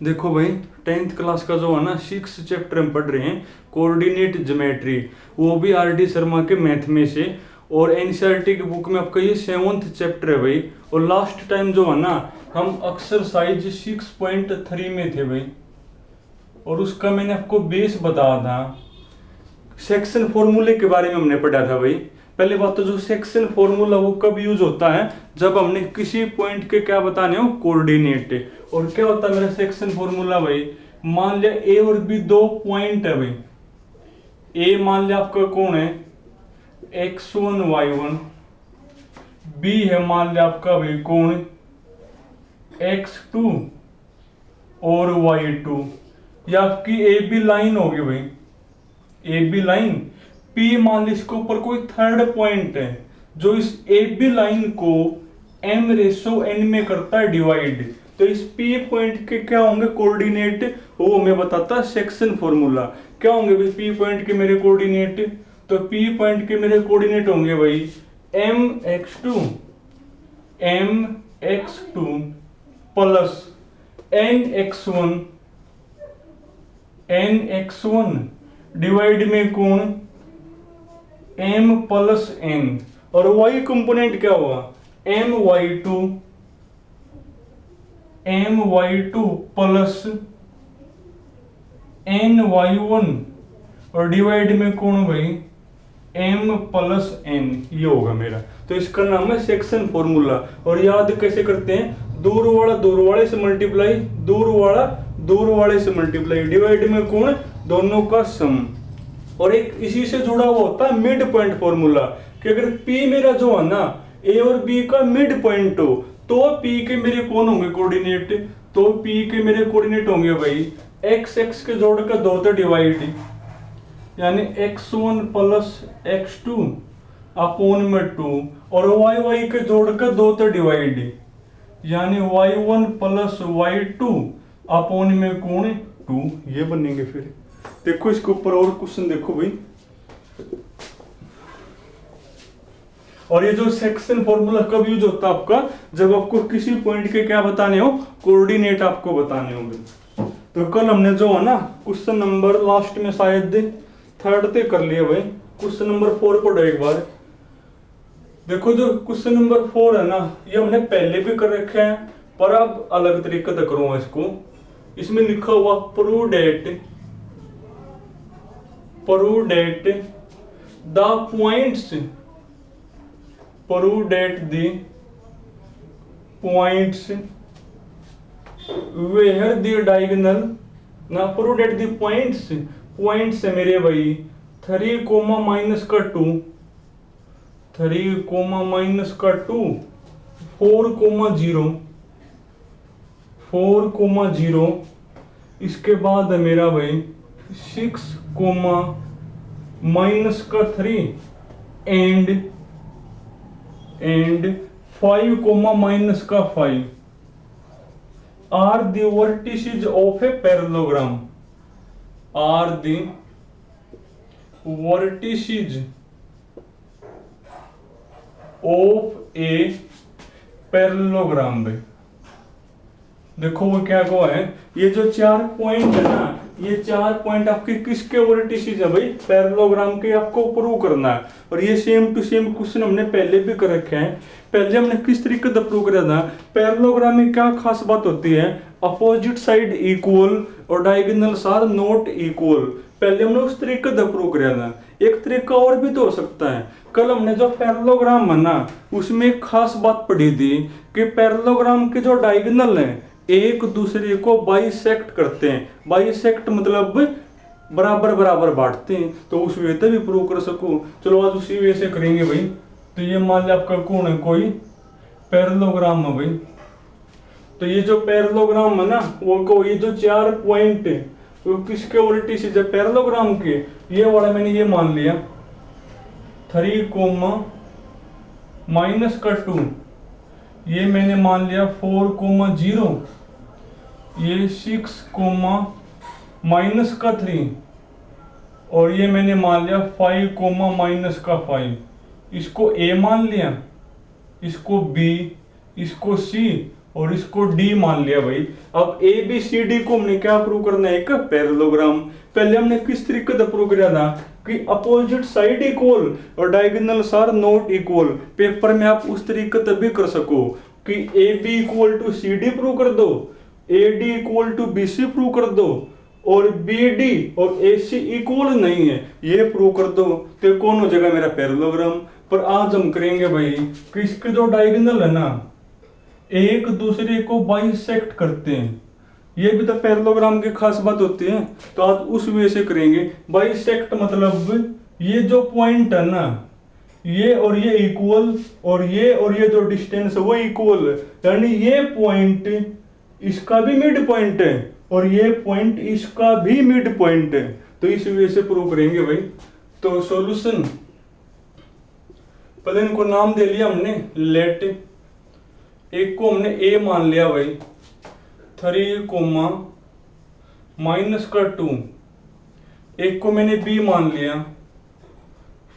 देखो भाई, 10th class का जो है ना 6 चैप्टर हम पढ़ रहे हैं, कोऑर्डिनेट ज्योमेट्री, वो भी आर डी शर्मा के मैथ में से। और एनसीईआरटी की बुक में आपका ये 7th चैप्टर है भाई। और लास्ट टाइम जो है ना हम एक्सरसाइज 6.3 में थे भाई, और उसका मैंने आपको बेस बताया था। सेक्शन फॉर्मूले के बारे में हमने पढ़ा था भाई। पहले बात तो जो सेक्शन फॉर्मूला वो कब यूज होता है, जब हमने किसी पॉइंट के क्या बताने हो, कोऑर्डिनेट। और क्या होता है मेरा सेक्शन फॉर्मूला भाई, मान लिया ए और बी दो पॉइंट है भाई। ए मान लिया आपका कौन है, x1 y1। बी है मान लिया आपका भाई कौन, x2 और y2। ये आपकी ए बी लाइन होगी भाई, ए बी लाइन। पी मान ली इसके ऊपर कोई थर्ड पॉइंट है जो इस ए बी लाइन को m/n में करता है डिवाइड। तो इस पी पॉइंट के क्या होंगे कोऑर्डिनेट, वो हमें बताता है सेक्शन फॉर्मूला। क्या होंगे भाई पी पॉइंट के मेरे कोऑर्डिनेट, तो पी पॉइंट के मेरे कोऑर्डिनेट होंगे भाई mx2 प्लस nx1 डिवाइड में कौन, m प्लस n। और y कंपोनेंट क्या हुआ, my2 प्लस ny1 और डिवाइड में कौन भाई m प्लस n। ये होगा मेरा, तो इसका नाम है सेक्शन फॉर्मूला। और याद कैसे करते हैं, दूर वाले से मल्टीप्लाई, दूर वाले से मल्टीप्लाई, डिवाइड में कौन, दोनों का सम। और एक इसी से जुड़ा हुआ होता है मिड पॉइंट फॉर्मूला, कि अगर P मेरा जो है ना A और B का मिड पॉइंट हो, तो P के मेरे कौन होंगे कोऑर्डिनेट, तो P के मेरे कोऑर्डिनेट होंगे भाई x के जोड़ का 2 तो डिवाइड, यानी x1 प्लस x2 अपॉन में 2, और y के जोड़ का 2 तो डिवाइड, यानी y1 प्लस y2 अपॉन में कौन 2। ये बनेंगे। फिर देखो इसके ऊपर और क्वेश्चन देखो भाई। और ये जो सेक्शन फॉर्मूला कब यूज होता है आपका, जब आपको किसी पॉइंट के क्या बताने हो, कोऑर्डिनेट आपको बताने होंगे। तो कल हमने जो है ना क्वेश्चन नंबर लास्ट में शायद 3rd ते कर लिया भाई। क्वेश्चन नंबर 4 पढ़ो एक बार। देखो जो क्वेश्चन नंबर 4 है ना, ये हमने पहले भी कर रखे हैं, पर अब अलग तरीके से करूंगा इसको। इसमें लिखा हुआ prove that the points, prove that the points where the diagonal, ना prove that the points है मेरे भाई 3 कोमा माइनस का 2, 3 कोमा माइनस का 2, 4 कोमा 0, इसके बाद है मेरा भाई 6 कोमा माइनस का 3 एंड 5 कोमा माइनस का 5 are the vertices of a parallelogram, are the vertices of a parallelogram. देखो वो क्या को है, ये जो 4 पॉइंट है ना, ये 4 पॉइंट आपके किसके वर्टिसेस है भाई, पैरेललोग्राम के आपको प्रूव करना है। और ये सेम टू सेम क्वेश्चन हमने पहले भी कर रखे हैं। पहले हमने किस तरीके से प्रूव किया था, पैरेललोग्राम में क्या खास बात होती है, अपोजिट साइड इक्वल और डायगोनल्स आर नॉट इक्वल। पहले हमने उस तरीके से प्रूव किया था। एक तरीका और भी तो हो सकता है। कल हमने जो पैरेललोग्राम है ना, उसमें एक खास बात पढ़ी थी कि पैरेललोग्राम के जो डायगोनल हैं एक दूसरे को बाइसेक्ट करते हैं। बाइसेक्ट मतलब बराबर बराबर बांटते हैं। तो उस वे से भी प्रूव कर सको। चलो आज उसी वे से करेंगे भाई। तो ये मान लिया आपका कौन है, कोई पैरेललोग्राम है भाई। तो ये जो पैरेललोग्राम है ना, वो को ये जो 4 पॉइंट है वो किसके वर्टिसेस है, पैरेललोग्राम के। ये वाला मैंने ये मान लिया 3 कोमा माइनस का 2, ये मैंने मान लिया 4 कोमा 0, ये 6 कोमा माइनस का 3, और ये मैंने मान लिया 5 कोमा माइनस का 5। इसको A मान लिया, इसको B, इसको C और इसको डी मान लिया भाई। अब ए बी सी डी को हमने क्या प्रूव करना है, एक पैरेललोग्राम। पहले हमने किस तरीके से प्रूव किया था कि अपोजिट साइड इक्वल और diagonals are not equal. Paper में आप उस तरीके से भी कर सको कि A B equal to C D prove कर दो, A D equal to B C prove कर दो, और बी डी और ए सी इक्वल नहीं है ये प्रूव कर दो, तो कौन हो जाएगा मेरा पैरेललोग्राम। पर आज हम करेंगे भाई कि इसके जो डायगोनल है ना एक दूसरे को बाइसेक्ट करते हैं, ये भी तो पैरेललोग्राम की खास बात होती है। तो आज उस वे से करेंगे। बाइसेक्ट मतलब ये जो पॉइंट है ना ये और ये इक्वल, और ये जो डिस्टेंस है वो इक्वल है, यानी ये पॉइंट इसका भी मिड पॉइंट है और ये पॉइंट इसका भी मिड पॉइंट है। तो इस वे से प्रूव करेंगे भाई। तो सॉल्यूशन, पहले इनको नाम दे लिया हमने लेट, एक को हमने ए मान लिया भाई 3 कोमा -2, एक को मैंने बी मान लिया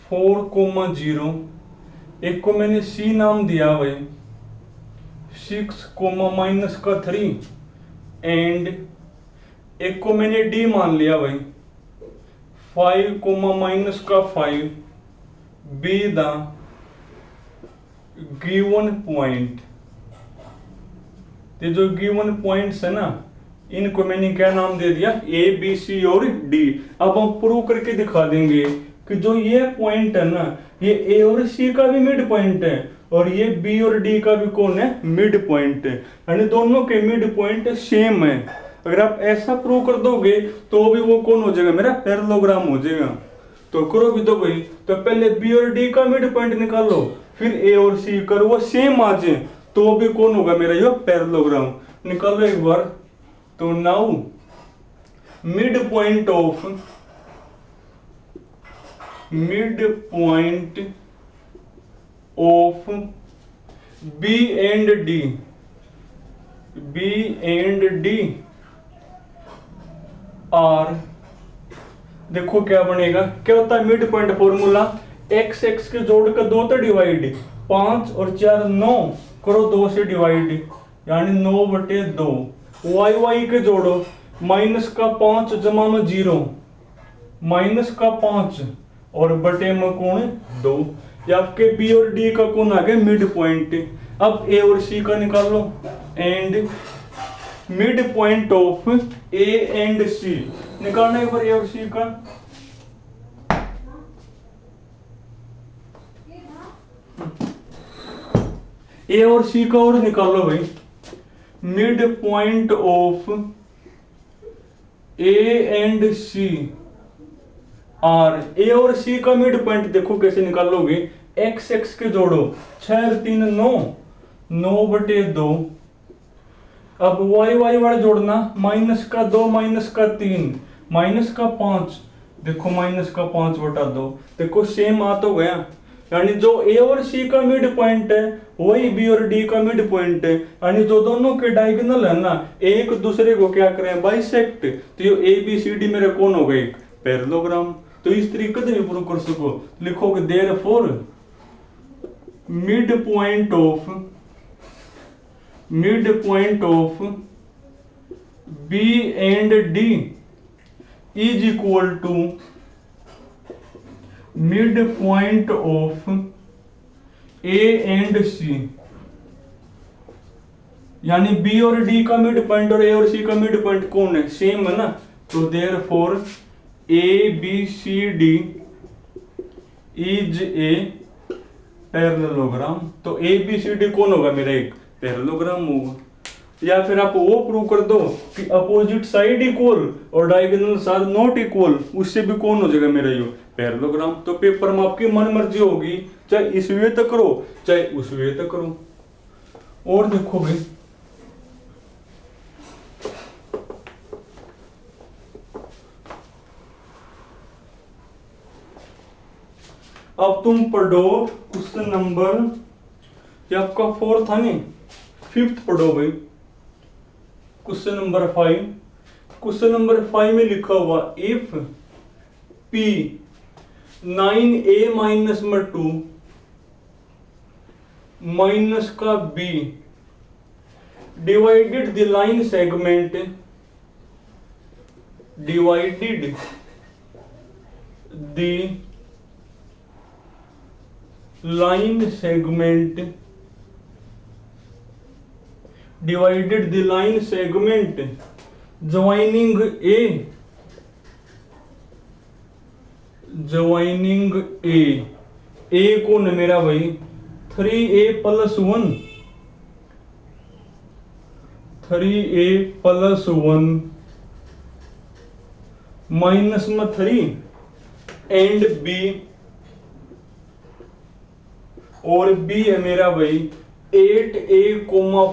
4 कोमा 0, एक को मैंने सी नाम दिया भाई 6 कोमा -3, एंड एक को मैंने डी मान लिया भाई 5 comma -5, B the given point. ये जो गिवन पॉइंट्स है ना इनको मैंने क्या नाम दे दिया, ए बी सी और डी। अब हम प्रूव करके दिखा देंगे कि जो ये पॉइंट है ना ये ए और सी का भी मिड पॉइंट है और ये बी और डी का भी कौन है, मिड पॉइंट है, यानी दोनों के मिड पॉइंट सेम है। अगर आप ऐसा प्रूव कर दोगे तो भी वो कौन हो जाएगा, मेरा पैरेललोग्राम हो जाएगा। तो करो भी तो भाई, तो पहले बी और डी का मिड पॉइंट निकालो, फिर ए और सी करो वो सेम आ जाए तो भी कौन होगा मेरा ये पैरेललोग्राम। निकालो एक बार। तो now mid point of B and D are, देखो क्या बनेगा, क्या होता है mid point formula, X X के जोड़ का 2 तो डिवाइड, 5 और 4 9, करो 2 से डिवाइड यानी 9/2, वाई वाई के जोड़ो, -5 जमा में 0, -5 और बटे में कौन 2, ये आपके बी और डी का कौन आ गया, मिड पॉइंट। अब ए और सी का निकालो, and mid point of A and C निकालना है पर ए और सी का। ए और सी का और निकालो भाई, mid point of A and C or, A और सी का मिड पॉइंट देखो कैसे निकालोगे, एक्स एक्स के जोड़ो, 6 और 3 9, 9/2, अब वाई वाई वाला जोड़ना, -2 -3 -5, देखो -5/2, देखो सेम आ तो गया, यानी जो ए और सी का मिड पॉइंट है वही बी और डी का मिड पॉइंट है, यानी जो दोनों के डायगोनल है ना एक दूसरे को क्या करें, बाइसेक्ट। तो ये ए बी सी डी मेरा कौन हो गए, एक पैरेललोग्राम। तो इस तरीके से भी प्रूव कर सको, लिखोगे therefore mid point of B and D is equal to mid point of A and C, यानी बी और डी का मिड पॉइंट और ए और सी का मिड पॉइंट कौन है, सेम है ना। तो therefore A B C D is a parallelogram. तो ए बी सी डी कौन होगा, मेरा एक पैरेललोग्राम होगा। या फिर आप वो प्रूव कर दो कि अपोजिट साइड इक्वल और डायगोनल्स आर नॉट इक्वल, उससे भी कौन हो जाएगा मेरा ये पैरेललोग्राम। तो पेपर में आपकी मन मर्जी होगी, चाहे इस वे तक करो चाहे उस वे तक करो। और देखो भाई, अब तुम पढ़ो क्वेश्चन नंबर, ये आपका 4 था नहीं, 5th पढ़ो भाई, क्वेश्चन नंबर 5। क्वेश्चन नंबर 5 में लिखा हुआ इफ P 9a - 2 - का B divided the line segment, divided the line segment, divided the line segment joining A कौन है मेरा भाई 3a + 1, 3a + 1 माइनस में 3 एंड b, और b है मेरा भाई 8a,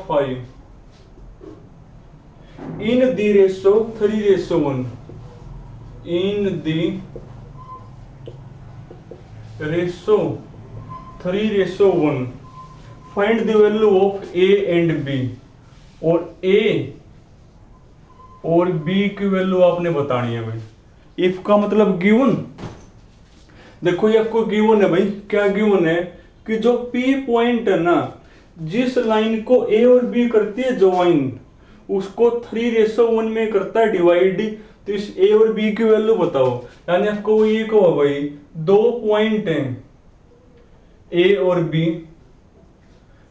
5 in the ratio 3:1, in the ratio 3:1 find the value of a and b, और a और b की वैल्यू आपने बतानी है भाई। इफ का मतलब गिवन, देखो ये आपको गिवन है भाई, क्या गिवन है कि जो p पॉइंट है ना, जिस लाइन को a और b करती है ज्वाइन, उसको 3:1 में करता है डिवाइड। तो इस a और b की वैल्यू बताओ, यानी आपको ये कहो भाई दो पॉइंट हैं a और b,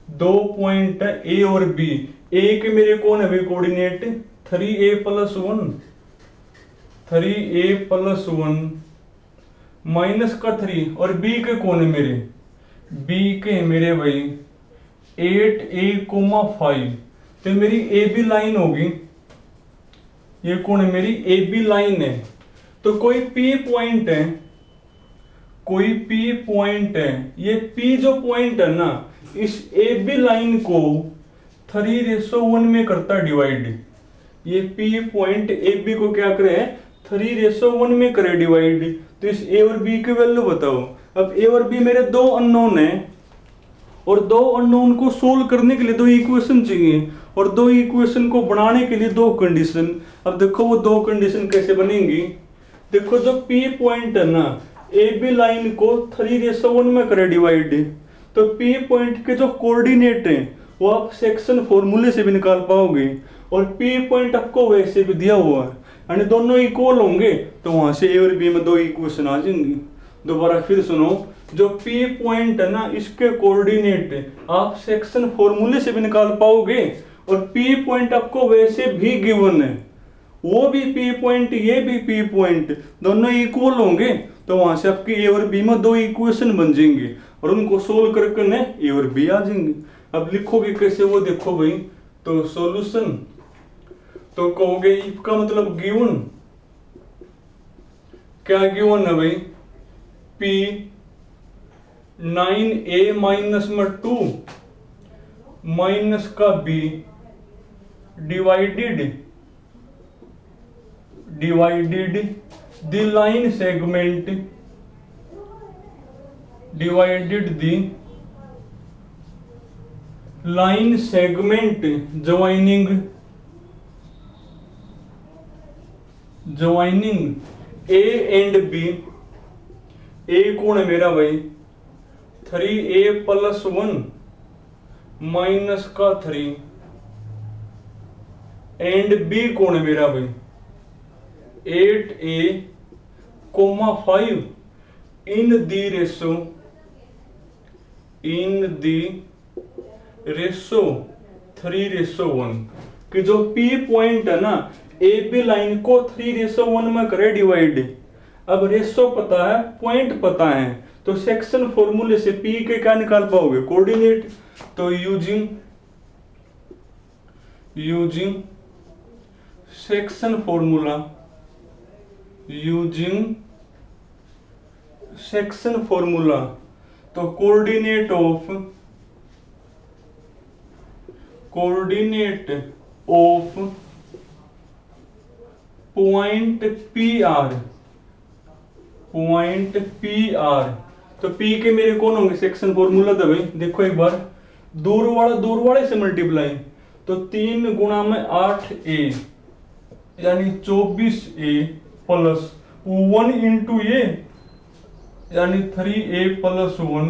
दो पॉइंट है a और b, a के मेरे कौन है भाई कोऑर्डिनेट 3a + 1, 3a + 1 माइनस का 3, और b के कौन है मेरे, b के मेरे भाई 8a, 5। तो मेरी ए बी लाइन होगी, ये कौन है मेरी ए बी लाइन है। तो कोई p पॉइंट है, कोई p पॉइंट है, ये p जो पॉइंट है ना, इस ए बी लाइन को 3:1 में करता है डिवाइड। ये p पॉइंट ए बी को क्या करे 3:1 में करे डिवाइड। तो इस a और b की वैल्यू बताओ। अब a और b मेरे दो अननोन है, और दो अननोन को सोल्व करने के लिए दो इक्वेशन चाहिए, और दो इक्वेशन को बनाने के लिए दो कंडीशन। अब देखो वो दो कंडीशन कैसे बनेंगी। देखो जो p पॉइंट है ना, ए बी लाइन को 3:1 में करे डिवाइड, तो p पॉइंट के जो कोऑर्डिनेट हैं वो आप सेक्शन फॉर्मूले से भी निकाल पाओगे, और p पॉइंट आपको वैसे भी दिया हुआ है, यानी दोनों इक्वल होंगे, तो वहां से a और b में दो इक्वेशन आ जाएंगी। दोबारा फिर सुनो, जो p पॉइंट है ना, इसके कोऑर्डिनेट आप सेक्शन फॉर्मूले से भी निकाल पाओगे, और p पॉइंट आपको वैसे भी गिवन है, वो भी p पॉइंट, ये भी p पॉइंट, दोनों इक्वल होंगे, तो वहां से आपकी a और b में दो इक्वेशन बन जाएंगे, और उनको सोल्व करके ना a और b आ जाएंगे। अब लिखोगे कैसे वो देखो भाई, तो सॉल्यूशन, तो कहोगे इफ का मतलब गिवन, क्या गिवन है भाई p 9a माइनस में 2 माइनस का b divided the line segment, divided the line segment joining a and b। a कौन है मेरा भाई 3a + 1 माइनस का 3, एंड b कौन है मेरा भाई 8a, 5 इन दी रेशो 3:1, कि जो p पॉइंट है ना, ए बी लाइन को 3:1 में करे डिवाइड। अब रेशो पता है, पॉइंट पता है, तो सेक्शन फॉर्मूले से p के क्या निकाल पाओगे कोऑर्डिनेट। तो using section formula, using section formula, तो coordinate of point P R, तो p के मेरे कौन होंगे सेक्शन फॉर्मूला था भाई, देखो एक बार, दूर वाले से मल्टीप्लाई, तो 3 गुणा में 8a यानी 24a प्लस 1 इंटू ए यानी 3a + 1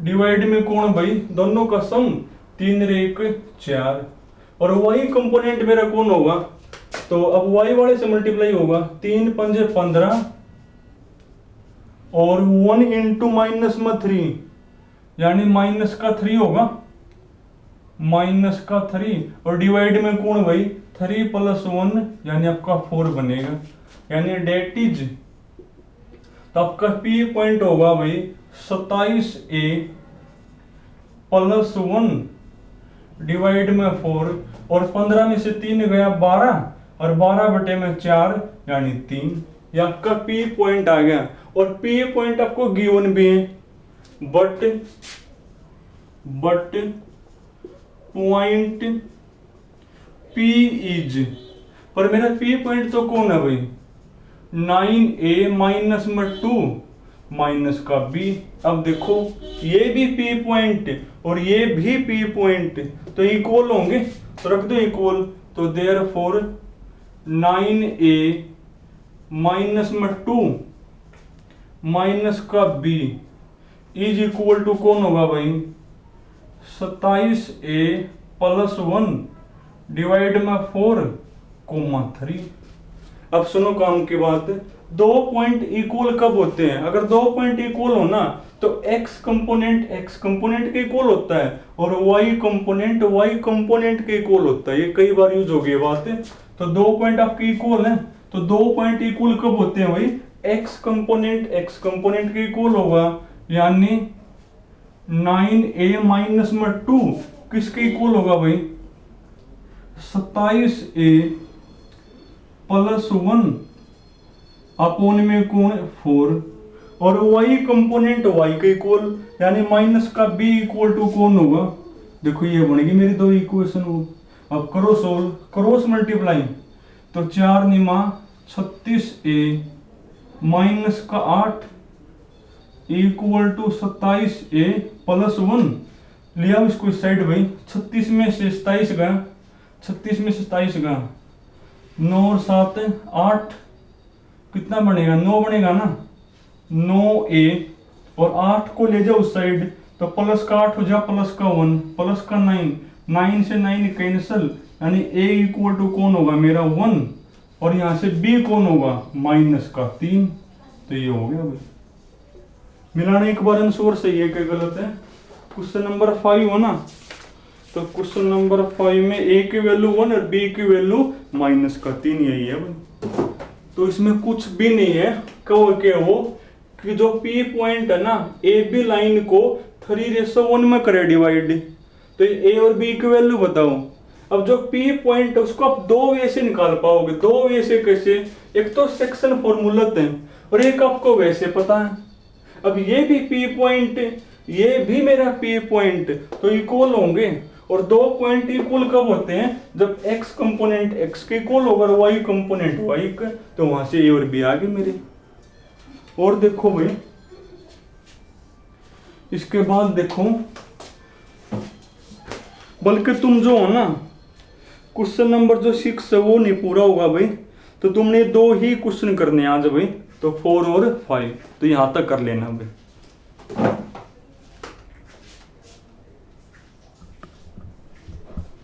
डिवाइड में कौन भाई दोनों का सम 3 × 1 = 4, और y कंपोनेंट मेरा कौन होगा, तो अब y वाले से मल्टीप्लाई होगा, 3 पंजे 15 और 1 इंटू माइनस में 3 यानी माइनस का 3 होगा, माइनस का 3 और डिवाइड में कौन भाई 3 प्लस 1 यानी आपका 4 बनेगा, यानी डेट इज, तो आपका P पॉइंट होगा भाई 27A प्लस 1 डिवाइड में 4 और 15 में से 3 गया 12 और 12 बटे में 4 यानी 3, ये आपका P पॉइंट आ गया। और P पॉइंट आपको गिवन भी है, बट पॉइंट P इज, पर मेरा P पॉइंट तो कौन है भाई 9A माइनस में 2 माइनस का B। अब देखो ये भी P पॉइंट और ये भी P पॉइंट तो इक्वल होंगे, तो रख दो इक्वल, तो देयरफॉर 9A माइनस में 2 माइनस का B इज इक्वल टू कौन होगा भाई 27A प्लस 1 डिवाइड में 4,3। अब सुनो काम की बात, दो पॉइंट इक्वल कब होते हैं, अगर दो पॉइंट इक्वल हो ना तो x कंपोनेंट के इक्वल होता है और y कंपोनेंट के इक्वल होता है, ये कई बार यूज हो गई बात है। तो दो पॉइंट आपके इक्वल हैं, तो दो पॉइंट इक्वल कब होते हैं भाई, x कंपोनेंट के इक्वल होगा, यानी 9A माइनस में 2 किसके इक्वल होगा भाई 27A प्लस 1 अपोन में कौन 4 और y कंपोनेंट y के इक्वल, यानी माइनस का b इक्वल टू कौन होगा, देखो ये बनेगी मेरी दो इक्वेशन हो। अब करो सोल्व, क्रॉस मल्टीप्लाई, तो 4 निमा 36A माइनस का 8 इक्वल टू 27A प्लस 1, लिया इसको इस साइड भाई, 36 में से 27 गया, 36 में से 27 गया, 9 और 7 8, कितना बनेगा 9 बनेगा ना, 9A और 8 को ले जाओ उस साइड, तो प्लस का 8 हो जा प्लस का 1 प्लस का 9 से 9 कैंसिल, यानी A इक्वल टू कौन होगा मेरा 1 और यहाँ से B कौन होगा माइनस का 3, तो ये हो गया भाई। मिलाना एक बार आंसर सही है क्या गलत है। क्वेश्चन नंबर 5 हो ना, तो क्वेश्चन नंबर 5 में A की वैल्यू 1 और B की वैल्यू माइनस का 3 यही है भाई। तो इसमें कुछ भी नहीं है, कहो क्या वो कि जो P पॉइंट है ना AB लाइन को 3:1 में करे डिवाइड, तो A और B की वैल्यू बताओ। अब जो P पॉइंट है उसको आप दो वे से निकाल पाओगे, दो वे से कैसे, एक तो सेक्शन फॉर्मूला है और एक आपको वैसे पता है। अब ये भी P पॉइंट, ये भी मेरा P पॉइंट, तो इक्वल होंगे। और दो पॉइंट इक्वल कब होते हैं, जब x कंपोनेंट x के इक्वल होगा और y कंपोनेंट y का, तो वहां से A और B आ गए मेरे। और देखो भाई इसके बाद देखो, बल्कि तुम जो हो ना क्वेश्चन नंबर जो 6 है वो नहीं पूरा होगा भाई, तो तुमने दो ही क्वेश्चन करने आज भाई, तो 4 और 5, तो यहां तक कर लेना भाई।